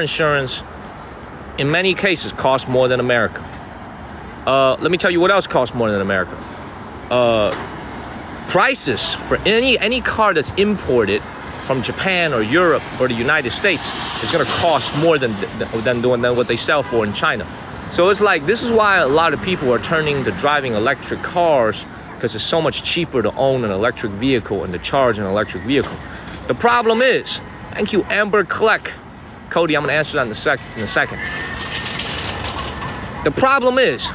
insurance, in many cases, costs more than America. Let me tell you what else costs more than America. Prices for any car that's imported from Japan or Europe or the United States is going to cost more than what they sell for in China. So it's like, this is why a lot of people are turning to driving electric cars, because it's so much cheaper to own an electric vehicle and to charge an electric vehicle. The problem is, thank you, Amber Kleck. Cody, I'm going to answer that in a second. The problem is,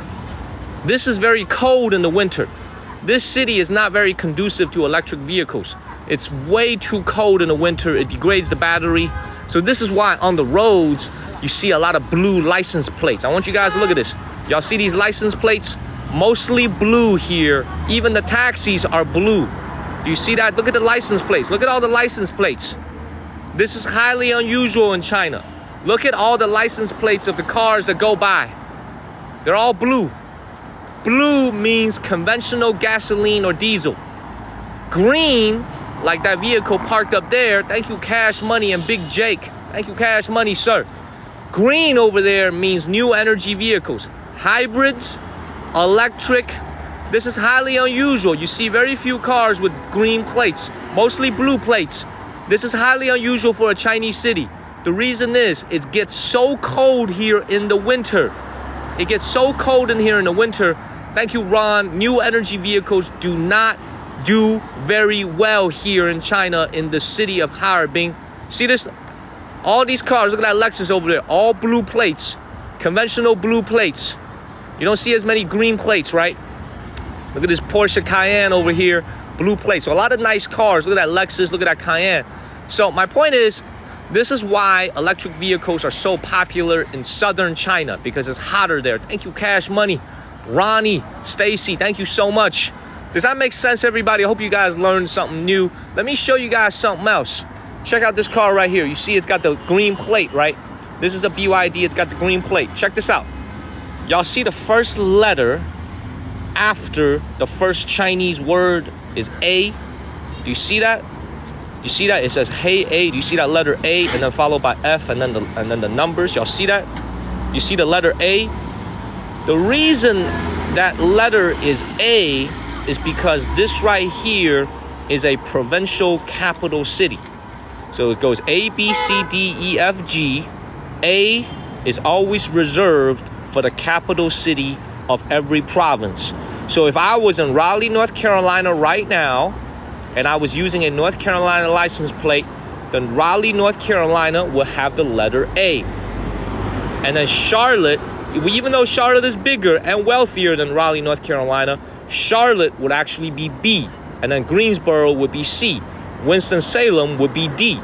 this is very cold in the winter. This city is not very conducive to electric vehicles. It's way too cold in the winter. It degrades the battery. So this is why on the roads, you see a lot of blue license plates. I want you guys to look at this. Y'all see these license plates? Mostly blue here. Even the taxis are blue. Do you see that? Look at the license plates. Look at all the license plates. This is highly unusual in China. Look at all the license plates of the cars that go by. They're all blue. Blue means conventional gasoline or diesel. Green, like that vehicle parked up there, thank you Cash Money and Big Jake. Thank you Cash Money, sir. Green over there means new energy vehicles. Hybrids, electric. This is highly unusual. You see very few cars with green plates, mostly blue plates. This is highly unusual for a Chinese city. The reason is, it gets so cold here in the winter. It gets so cold in here in the winter. Thank you, Ron. New energy vehicles do not do very well here in China, in the city of Harbin. See this? All these cars, look at that Lexus over there, all blue plates, conventional blue plates. You don't see as many green plates, right? Look at this Porsche Cayenne over here, blue plates. So a lot of nice cars. Look at that Lexus, look at that Cayenne. So my point is, this is why electric vehicles are so popular in southern China, because it's hotter there. Thank you, Cash Money. Ronnie, Stacy, thank you so much. Does that make sense, everybody? I hope you guys learned something new. Let me show you guys something else. Check out this car right here. You see it's got the green plate, right? This is a BYD, it's got the green plate. Check this out. Y'all see the first letter after the first Chinese word is A? Do you see that? You see that? It says, hey, A. Do you see that letter A? And then followed by F and then the numbers. Y'all see that? You see the letter A? The reason that letter is A is because this right here is a provincial capital city. So it goes A, B, C, D, E, F, G. A is always reserved for the capital city of every province. So if I was in Raleigh, North Carolina right now, and I was using a North Carolina license plate, then Raleigh, North Carolina will have the letter A. And then Charlotte, even though Charlotte is bigger and wealthier than Raleigh, North Carolina, Charlotte would actually be B. And then Greensboro would be C. Winston-Salem would be D.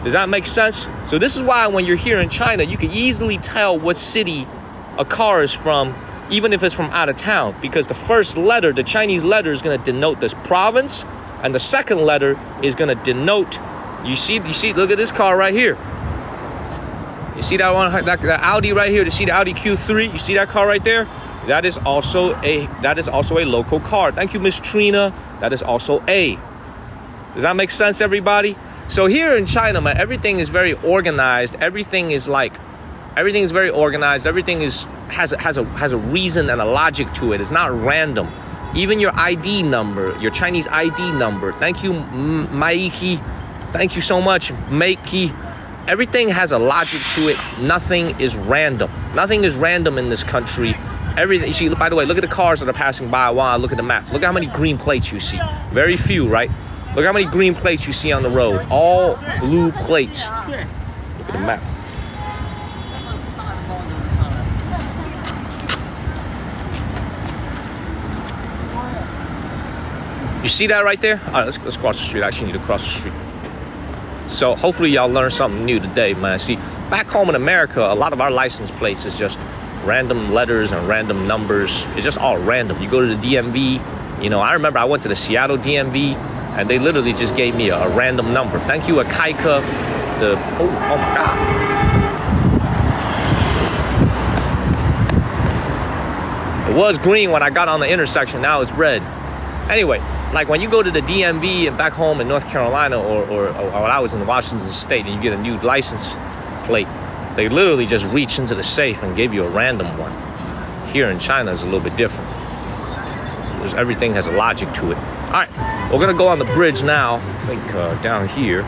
Does that make sense? So this is why when you're here in China, you can easily tell what city a car is from, even if it's from out of town, because the first letter, the Chinese letter, is going to denote this province, and the second letter is going to denote, you see, look at this car right here. You see that one, that Audi right here? You see the Audi Q3? You see that car right there? That is also a local car. Thank you, Miss Trina. That is also A. Does that make sense, everybody? So here in China, man, everything is very organized. Everything is very organized. Everything has a reason and a logic to it. It's not random. Even your ID number, your Chinese ID number. Thank you, Maiki. Thank you so much, Maiki. Everything has a logic to it. Nothing is random. Nothing is random in this country. Everything. You see, by the way, look at the cars that are passing by while I look at the map. Look how many green plates you see. Very few, right? Look how many green plates you see on the road. All blue plates. Look at the map. You see that right there? All right, let's cross the street. I actually need to cross the street. So hopefully y'all learned something new today, man. See, back home in America, a lot of our license plates is just random letters and random numbers. It's just all random. You go to the DMV, you know, I remember I went to the Seattle DMV and they literally just gave me a random number. Thank you, Akaika. Oh my God. It was green when I got on the intersection, now it's red. Anyway, like when you go to the DMV and back home in North Carolina or when I was in Washington State and you get a new license, plate. They literally just reach into the safe and give you a random one. Here in China is a little bit different. Everything has a logic to it. All right, we're gonna go on the bridge now. I think down here.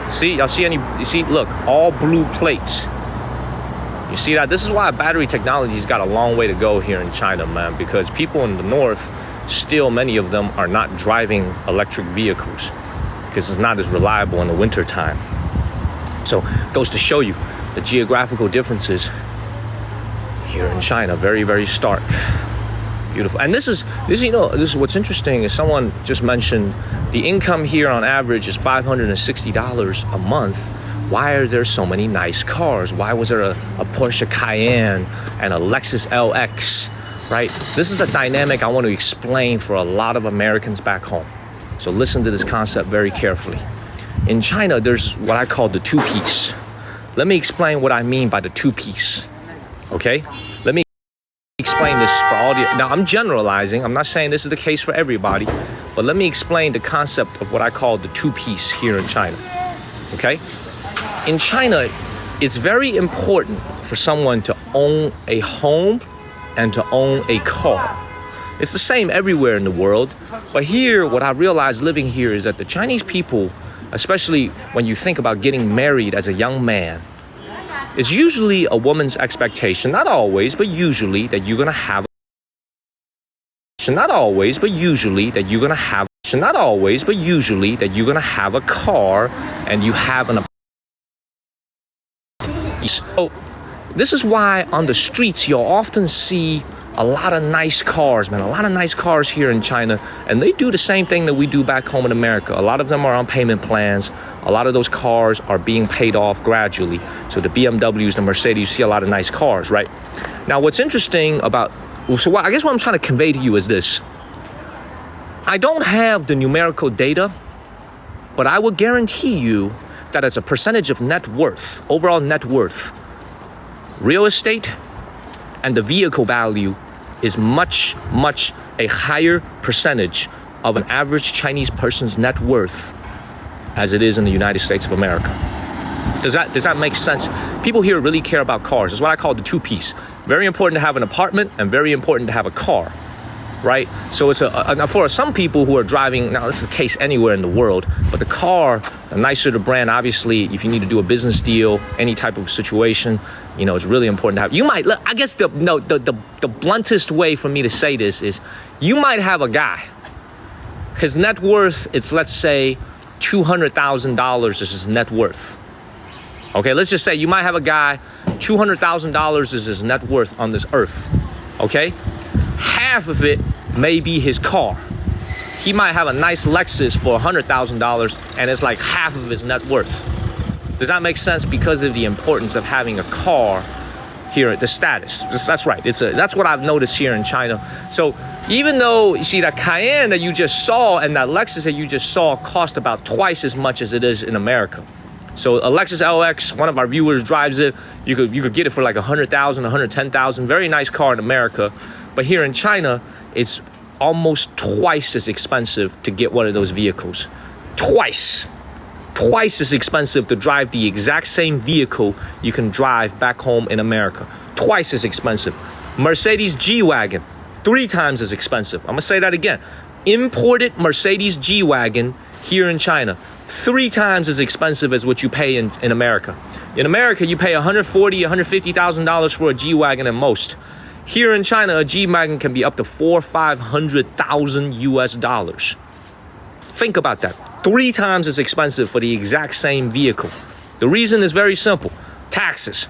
See, y'all see any? You see, look, all blue plates. You see that? This is why battery technology's got a long way to go here in China, man. Because people in the north, still many of them are not driving electric vehicles because it's not as reliable in the winter time. So it goes to show you the geographical differences here in China. Very, very stark. Beautiful. And this is what's interesting is someone just mentioned the income here on average is $560 a month. Why are there so many nice cars? Why was there a Porsche Cayenne and a Lexus LX, right? This is a dynamic I want to explain for a lot of Americans back home. So listen to this concept very carefully. In China, there's what I call the two-piece. Let me explain what I mean by the two-piece, okay? Let me explain this for all the... Now, I'm generalizing. I'm not saying this is the case for everybody, but let me explain the concept of what I call the two-piece here in China, okay? In China, it's very important for someone to own a home and to own a car. It's the same everywhere in the world, but here, what I realized living here is that the Chinese people, especially when you think about getting married as a young man, it's usually a woman's expectation, not always, but usually that you're gonna have not always, but usually that you're gonna have not always, but usually that you're gonna have a car and you have an. So this is why on the streets you'll often see a lot of nice cars, man. A lot of nice cars here in China, and they do the same thing that we do back home in America. A lot of them are on payment plans. A lot of those cars are being paid off gradually. So the BMWs, the Mercedes, you see a lot of nice cars, right? Now, what's interesting about, I guess what I'm trying to convey to you is this. I don't have the numerical data, but I will guarantee you that as a percentage of net worth, overall net worth, real estate and the vehicle value is much, much a higher percentage of an average Chinese person's net worth as it is in the United States of America. Does that make sense? People here really care about cars. It's what I call the two-piece. Very important to have an apartment and very important to have a car, right? So it's for some people who are driving, now this is the case anywhere in the world, but the car, the nicer the brand, obviously, if you need to do a business deal, any type of situation, you know, it's really important to have. You might, I guess the bluntest way for me to say this is, you might have a guy, his net worth, it's let's say $200,000 is his net worth. Okay, let's just say you might have a guy, $200,000 is his net worth on this earth, okay? Half of it may be his car. He might have a nice Lexus for $100,000 and it's like half of his net worth. Does that make sense? Because of the importance of having a car here at the status. That's right. That's what I've noticed here in China. So even though you see that Cayenne that you just saw and that Lexus that you just saw cost about twice as much as it is in America. So a Lexus LX, one of our viewers drives it. You could get it for like $100,000, $110,000. Very nice car in America. But here in China, it's almost twice as expensive to get one of those vehicles. Twice as expensive to drive the exact same vehicle you can drive back home in America. Twice as expensive. Mercedes G-Wagon, 3 times as expensive. I'm gonna say that again. Imported Mercedes G-Wagon here in China, 3 times as expensive as what you pay in America. In America, you pay $140,000, $150,000 for a G-Wagon at most. Here in China, a G-Wagon can be up to $400,000 or $500,000 US. Think about that. 3 times as expensive for the exact same vehicle. The reason is very simple. Taxes.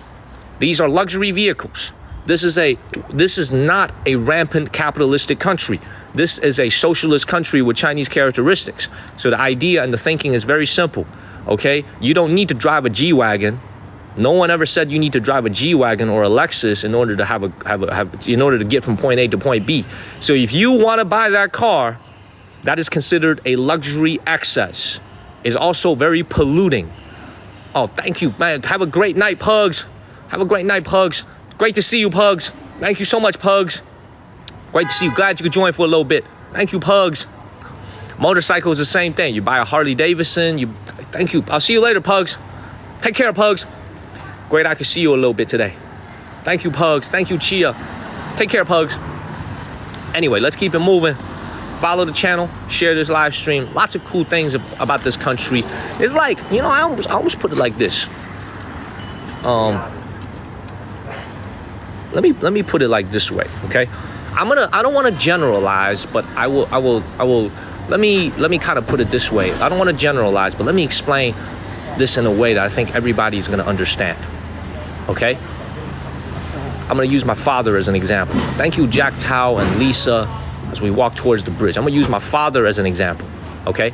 These are luxury vehicles. This is not a rampant capitalistic country. This is a socialist country with Chinese characteristics. So the idea and the thinking is very simple. Okay? You don't need to drive a G-Wagon. No one ever said you need to drive a G-Wagon or a Lexus in order to in order to get from point A to point B. So if you want to buy that car, that is considered a luxury excess. Is also very polluting. Oh, thank you, man. Have a great night, Pugs. Have a great night, Pugs. Great to see you, Pugs. Thank you so much, Pugs. Great to see you. Glad you could join for a little bit. Thank you, Pugs. Motorcycle is the same thing. You buy a Harley Davidson. Thank you. I'll see you later, Pugs. Take care, Pugs. Great, I could see you a little bit today. Thank you, Pugs. Thank you, Chia. Take care, Pugs. Anyway, let's keep it moving. Follow the channel, share this live stream. Lots of cool things about this country. It's like, you know, I almost put it like this. Let me put it like this way, okay? I don't want to generalize, but I will let me kind of put it this way. I don't want to generalize, but let me explain this in a way that I think everybody's going to understand. Okay? I'm going to use my father as an example. Thank you, Jack Tao and Lisa, as we walk towards the bridge. I'm going to use my father as an example. Okay?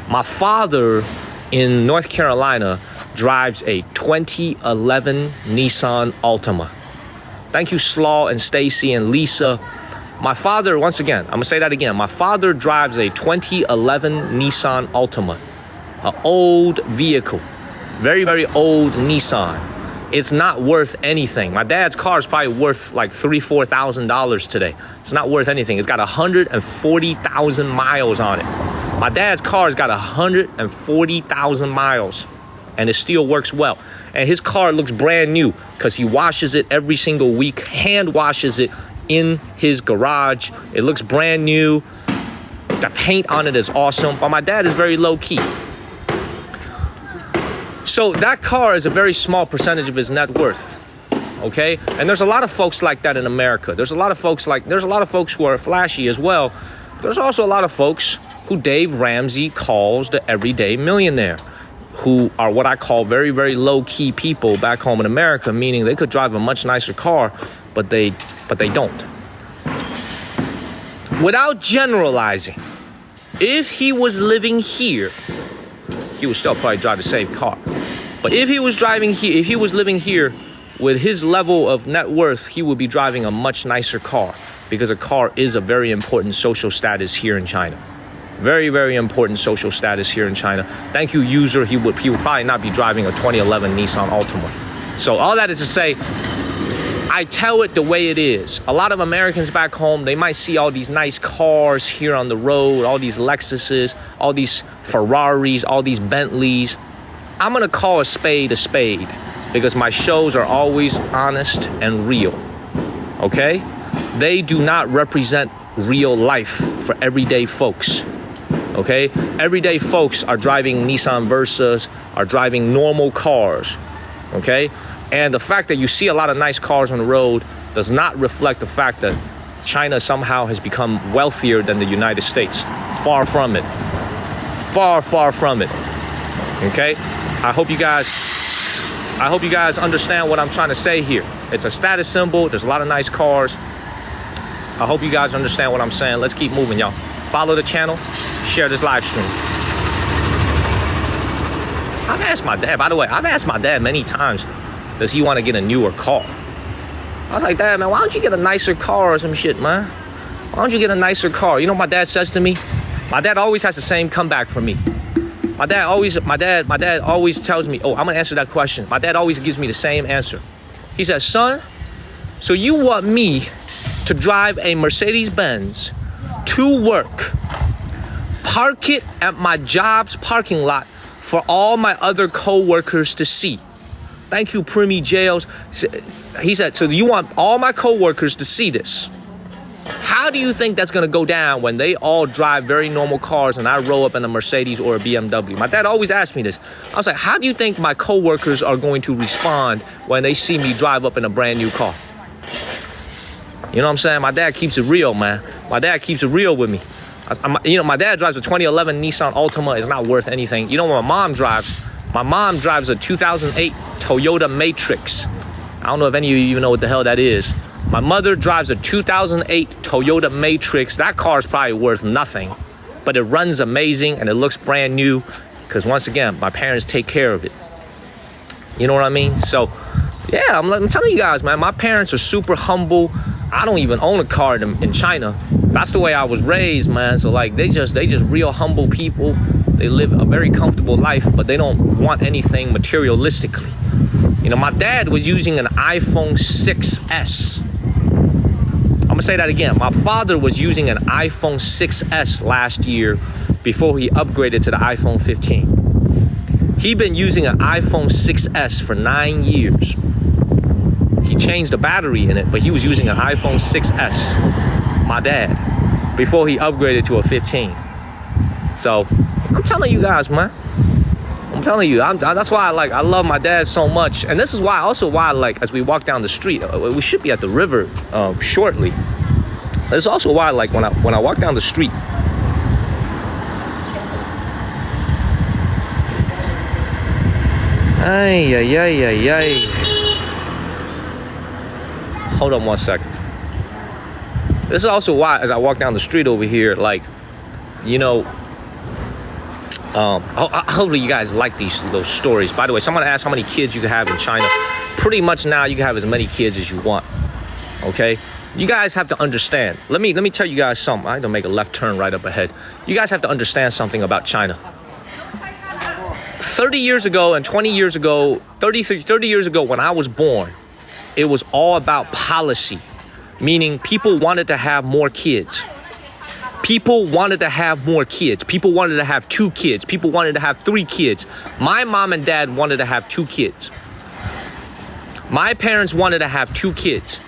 My father in North Carolina drives a 2011 Nissan Altima. Thank you, Slaw and Stacy and Lisa. My father, once again, I'm going to say that again. My father drives a 2011 Nissan Altima, an old vehicle, very, very old Nissan. It's not worth anything. My dad's car is probably worth like $3,000-$4,000 today. It's not worth anything. It's got 140,000 miles on it. My dad's car's got 140,000 miles, and it still works well. And his car looks brand new because he washes it every single week, hand washes it in his garage. It looks brand new. The paint on it is awesome, but my dad is very low key. So that car is a very small percentage of his net worth, okay? And there's a lot of folks like that in America. There's a lot of folks who are flashy as well. There's also a lot of folks who Dave Ramsey calls the everyday millionaire, who are what I call very, very low-key people back home in America, meaning they could drive a much nicer car, but they don't. Without generalizing, if he was living here, he would still probably drive the same car. But if he was living here with his level of net worth, he would be driving a much nicer car, because a car is a very important social status here in China. Very, very important social status here in China. Thank you, user. He would probably not be driving a 2011 Nissan Altima. So all that is to say, I tell it the way it is. A lot of Americans back home, they might see all these nice cars here on the road, all these Lexuses, all these Ferraris, all these Bentleys. I'm gonna call a spade because my shows are always honest and real, okay? They do not represent real life for everyday folks, okay? Everyday folks are driving Nissan Versas, are driving normal cars, okay? And the fact that you see a lot of nice cars on the road does not reflect the fact that China somehow has become wealthier than the United States. Far from it. Far, far from it. Okay? I hope you guys understand what I'm trying to say here. It's a status symbol. There's a lot of nice cars. I hope you guys understand what I'm saying. Let's keep moving, y'all. Follow the channel. Share this live stream. I've asked my dad, by the way, many times, does he want to get a newer car? I was like, Dad, man, why don't you get a nicer car or some shit, man? Why don't you get a nicer car? You know what my dad says to me? My dad always has the same comeback for me. My dad always tells me, oh, I'm gonna answer that question. My dad always gives me the same answer. He says, son, so you want me to drive a Mercedes-Benz to work, park it at my job's parking lot for all my other co-workers to see? Thank you, Primi Jails. He said, so you want all my co-workers to see this? How do you think that's going to go down when they all drive very normal cars and I roll up in a Mercedes or a BMW? My dad always asked me this. I was like, how do you think my co-workers are going to respond when they see me drive up in a brand new car? You know what I'm saying? My dad keeps it real, man. My dad keeps it real with me. My dad drives a 2011 Nissan Altima. It's not worth anything. You know what my mom drives? My mom drives a 2008 Toyota Matrix. I don't know if any of you even know what the hell that is. My mother drives a 2008 Toyota Matrix. That car is probably worth nothing, but it runs amazing and it looks brand new because, once again, my parents take care of it. You know what I mean? So, yeah, I'm telling you guys, man, my parents are super humble. I don't even own a car in China. That's the way I was raised, man. So, like, they just real humble people. They live a very comfortable life, but they don't want anything materialistically. You know, my dad was using an iPhone 6S. I'm gonna say that again. My father was using an iPhone 6S last year before he upgraded to the iPhone 15. He been using an iPhone 6S for 9 years. He changed the battery in it, but he was using an iPhone 6S, my dad, before he upgraded to a 15. So I'm telling you guys, man. I'm telling you, that's why I love my dad so much. And this is why as we walk down the street, we should be at the river shortly. This is also why when I walk down the street, ay. Hold on one second. This is also why, as I walk down the street over here, hopefully you guys like those stories. By the way, someone asked how many kids you can have in China. Pretty much now you can have as many kids as you want. Okay? You guys have to understand. Let me tell you guys something. I had to make a left turn right up ahead. You guys have to understand something about China. 30 years ago and 20 years ago, 30 years ago when I was born, it was all about policy, meaning people wanted to have more kids. People wanted to have more kids. People wanted to have 2 kids. People wanted to have 3 kids. My mom and dad wanted to have 2 kids. My parents wanted to have 2 kids.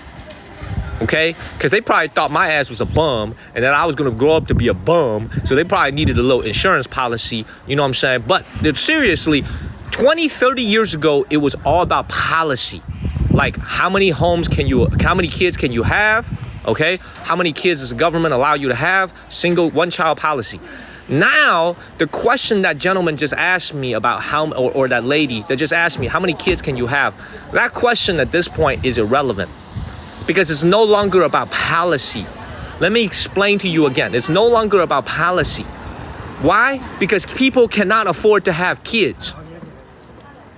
Okay? Because they probably thought my ass was a bum and that I was going to grow up to be a bum. So they probably needed a little insurance policy. You know what I'm saying? But seriously, 20, 30 years ago, it was all about policy. Like how many kids can you have? Okay? How many kids does the government allow you to have? Single, one-child policy. Now, the question that gentleman just asked me about or that lady that just asked me, how many kids can you have? That question at this point is irrelevant because it's no longer about policy. Let me explain to you again. It's no longer about policy. Why? Because people cannot afford to have kids.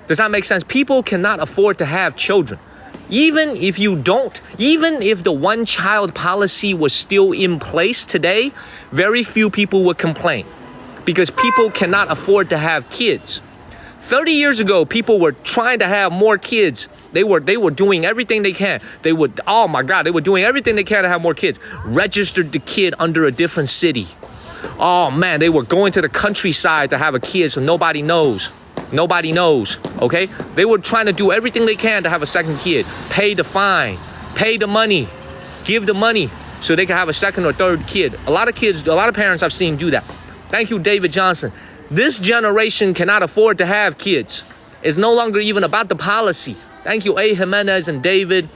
Does that make sense? People cannot afford to have children. Even if the one-child policy was still in place today, very few people would complain because people cannot afford to have kids. 30 years ago, people were trying to have more kids. They were doing everything they can. They were doing everything they can to have more kids. Registered the kid under a different city. Oh man, they were going to the countryside to have a kid so nobody knows. Nobody knows, okay? They were trying to do everything they can to have a second kid. Pay the fine, pay the money, give the money so they can have a second or third kid. A lot of parents I've seen do that. Thank you, David Johnson. This generation cannot afford to have kids. It's no longer even about the policy. Thank you, A. Jimenez and David.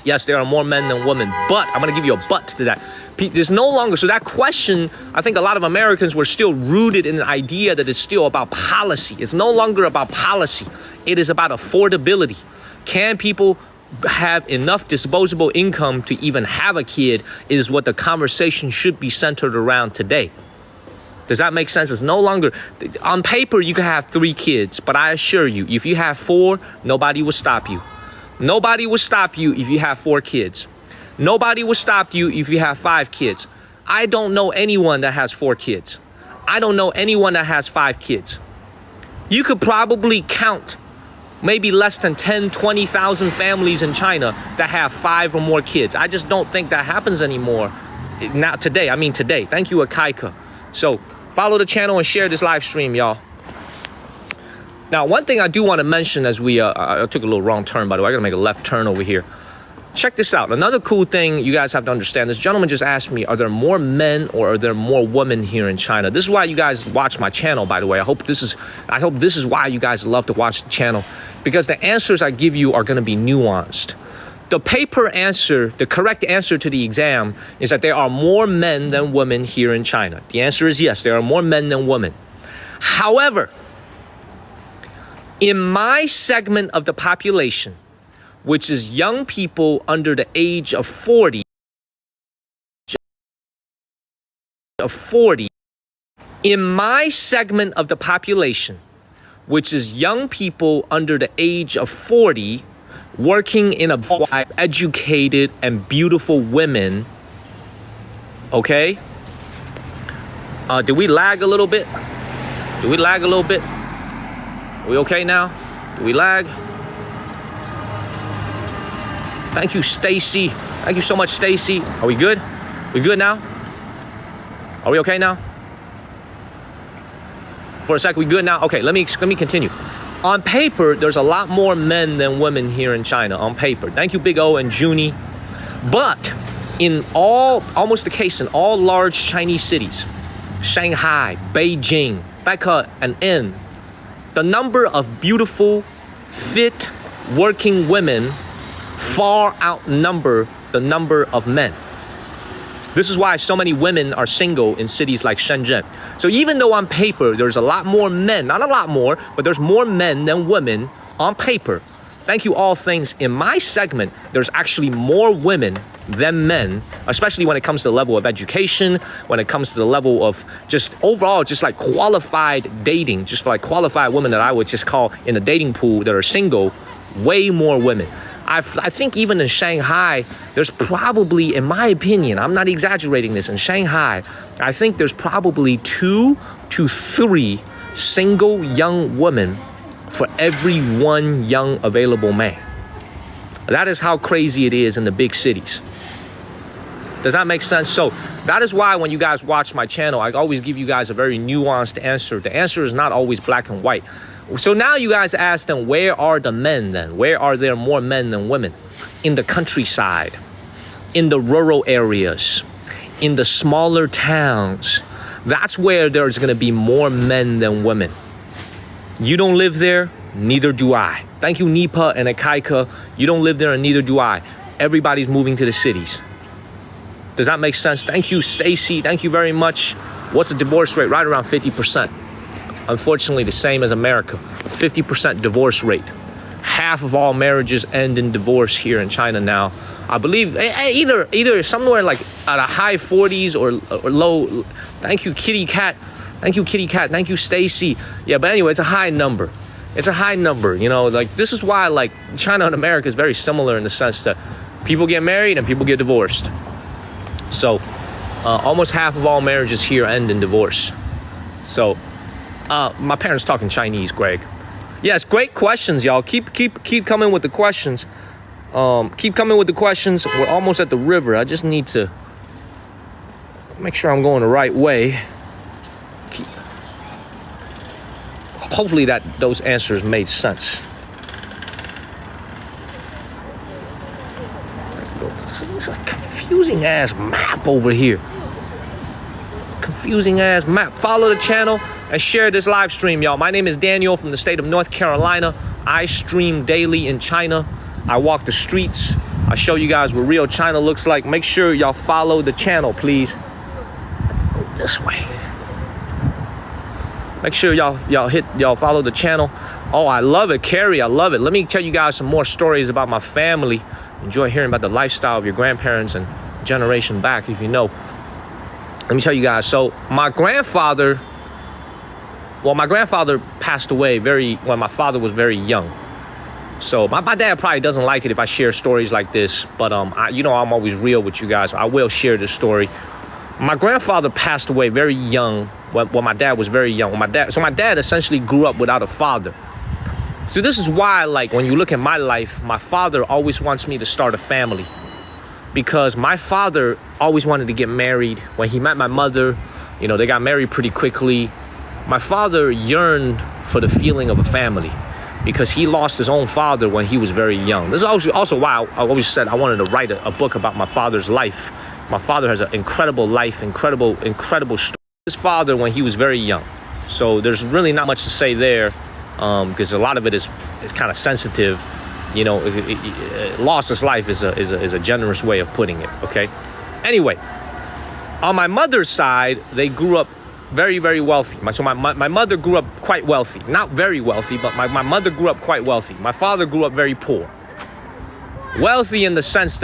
Yes, there are more men than women, but I'm going to give you a but to that. There's no longer, so that question, I think a lot of Americans were still rooted in the idea that it's still about policy. It's no longer about policy. It is about affordability. Can people have enough disposable income to even have a kid is what the conversation should be centered around today. Does that make sense? It's no longer, on paper, you can have 3 kids, but I assure you, if you have 4, nobody will stop you. Nobody will stop you if you have 4 kids. Nobody will stop you if you have 5 kids. I don't know anyone that has 4 kids. I don't know anyone that has 5 kids. You could probably count maybe less than 10, 20,000 families in China that have 5 or more kids. I just don't think that happens anymore. Not today. I mean today. Thank you, Akaika. So follow the channel and share this live stream, y'all. Now, one thing I do want to mention as I took a little wrong turn, by the way. I got to make a left turn over here. Check this out. Another cool thing you guys have to understand. This gentleman just asked me, are there more men or are there more women here in China? This is why you guys watch my channel, by the way. I hope this is why you guys love to watch the channel, because the answers I give you are going to be nuanced. The paper answer, the correct answer to the exam is that there are more men than women here in China. The answer is yes, there are more men than women. However, in my segment of the population, which is young people under the age of 40, in my segment of the population, which is young people under the age of 40, working in a educated and beautiful women, okay? Did we lag a little bit? Did we lag a little bit? Are we okay now? Do we lag? Thank you, Stacy. Thank you so much, Stacy. Are we good? We good now? Are we okay now? For a sec, we good now? Okay, let me continue. On paper, there's a lot more men than women here in China, on paper. Thank you, Big O and Junie. But in almost the case in all large Chinese cities, Shanghai, Beijing, Becca, and N, the number of beautiful, fit, working women far outnumber the number of men. This is why so many women are single in cities like Shenzhen. So even though on paper there's a lot more men, not a lot more, but there's more men than women on paper. Thank you, all things. In my segment, there's actually more women than men, especially when it comes to the level of education, when it comes to the level of just overall, just like qualified dating, just for like qualified women that I would just call in the dating pool that are single, way more women. I think even in Shanghai, there's probably, in my opinion, I'm not exaggerating this, in Shanghai, I think there's probably 2 to 3 single young women for every 1 young available man. That is how crazy it is in the big cities. Does that make sense? So that is why when you guys watch my channel, I always give you guys a very nuanced answer. The answer is not always black and white. So now you guys ask them, where are the men then? Where are there more men than women? In the countryside, in the rural areas, in the smaller towns. That's where there's gonna be more men than women. You don't live there, neither do I. Thank you, Nipa and Akaika. You don't live there and neither do I. Everybody's moving to the cities. Does that make sense? Thank you, Stacy. Thank you very much. What's the divorce rate? Right around 50%. Unfortunately, the same as America. 50% divorce rate. Half of all marriages end in divorce here in China now. I believe either somewhere like at a high 40s or low. Thank you, Kitty Cat. Thank you, Kitty Cat. Thank you, Stacy. Yeah, but anyway, it's a high number. It's a high number. You know, like this is why like China and America is very similar in the sense that people get married and people get divorced. So almost half of all marriages here end in divorce. So my parents talking Chinese, Greg. Yes, great questions, y'all. Keep coming with the questions. Keep coming with the questions. We're almost at the river. I just need to make sure I'm going the right way. Hopefully those answers made sense. It's a confusing ass map over here. Confusing ass map. Follow the channel and share this live stream, y'all. My name is Daniel from the state of North Carolina. I stream daily in China. I walk the streets. I show you guys what real China looks like. Make sure y'all follow the channel, please. Go this way. Make sure y'all follow the channel. Oh, I love it, Carrie. I love it. Let me tell you guys some more stories about my family. Enjoy hearing about the lifestyle of your grandparents and generation back, if you know. Let me tell you guys. So my grandfather passed away when my father was very young. So my dad probably doesn't like it if I share stories like this, but I'm always real with you guys. So I will share this story. My grandfather passed away very young when my dad was very young. My dad essentially grew up without a father. So this is why, like, when you look at my life, my father always wants me to start a family. Because my father always wanted to get married. When he met my mother, you know, they got married pretty quickly. My father yearned for the feeling of a family because he lost his own father when he was very young. This is also why I always said I wanted to write a book about my father's life. My father has an incredible life, incredible story. His father when he was very young. So there's really not much to say there because a lot of it is kind of sensitive. You know, lost his life is a generous way of putting it, okay? Anyway, on my mother's side, they grew up very, very wealthy. So my mother grew up quite wealthy. Not very wealthy, but my mother grew up quite wealthy. My father grew up very poor. Wealthy in the sense that